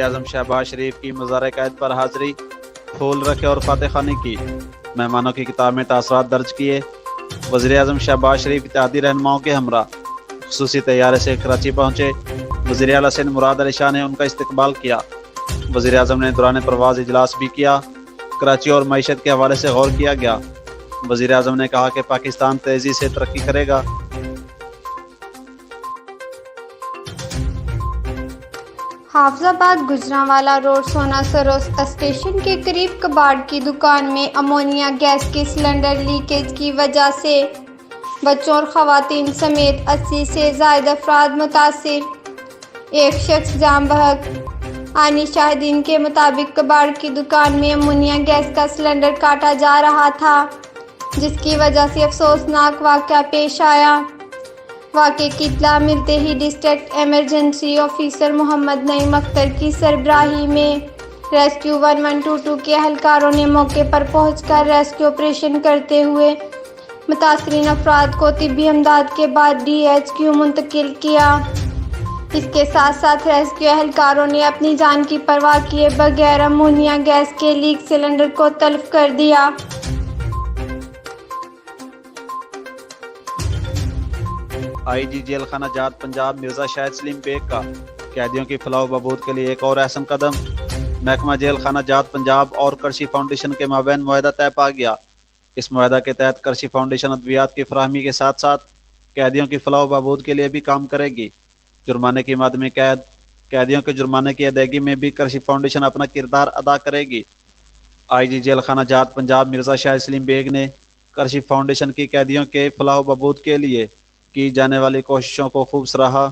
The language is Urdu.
وزیراعظم شہباز شریف کی مزار قید پر حاضری، پھول رکھے اور فاتح خوانی کی، مہمانوں کی کتاب میں تاثرات درج کیے۔ وزیراعظم شہباز شریف اتحادی رہنماؤں کے ہمراہ خصوصی طیارے سے کراچی پہنچے۔ وزیر اعلیٰ سندھ مراد علی شاہ نے ان کا استقبال کیا۔ وزیر اعظم نے دوران پرواز اجلاس بھی کیا۔ کراچی اور معیشت کے حوالے سے غور کیا گیا۔ وزیر اعظم نے کہا کہ پاکستان تیزی سے ترقی کرے گا۔ حافظ آباد گجرانوالہ روڈ سونا سروس اسٹیشن کے قریب کباڑ کی دکان میں امونیا گیس کے سلنڈر لیکیج کی وجہ سے بچوں اور خواتین سمیت 80 سے زائد افراد متاثر، ایک شخص جاں بحق۔ عینی شاہدین کے مطابق کباڑ کی دکان میں امونیا گیس کا سلنڈر کاٹا جا رہا تھا، جس کی وجہ سے افسوسناک واقعہ پیش آیا۔ واقعے کی اطلاع ملتے ہی ڈسٹرکٹ ایمرجنسی آفیسر محمد نعیم اختر کی سربراہی میں ریسکیو 1122 کے اہلکاروں نے موقع پر پہنچ کر ریسکیو آپریشن کرتے ہوئے متاثرین افراد کو طبی امداد کے بعد DHQ منتقل کیا۔ اس کے ساتھ ساتھ ریسکیو اہلکاروں نے اپنی جان کی پرواہ کیے بغیر امونیا گیس کے لیک سلنڈر کو تلف کر دیا۔ IG جیل خانہ جات پنجاب مرزا شاہد سلیم بیگ کا قیدیوں کی فلاح و بہبود کے لیے ایک اور اہم قدم۔ محکمہ جیل خانہ جات پنجاب اور کرشی فاؤنڈیشن کے مابین معاہدہ طے پا گیا۔ اس معاہدہ کے تحت کرشی فاؤنڈیشن ادویات کی فراہمی کے ساتھ ساتھ قیدیوں کی فلاح و بہبود کے لیے بھی کام کرے گی۔ جرمانے کی معدمی قید، قیدیوں کے جرمانے کی ادائیگی میں بھی کرشی فاؤنڈیشن اپنا کردار ادا کرے گی۔ IG جیل خانہ جات پنجاب مرزا شاہد سلیم بیگ نے کرشی فاؤنڈیشن کی قیدیوں کے فلاح و بہبود کے لیے کی جانے والی کوششوں کو خوب سراہا۔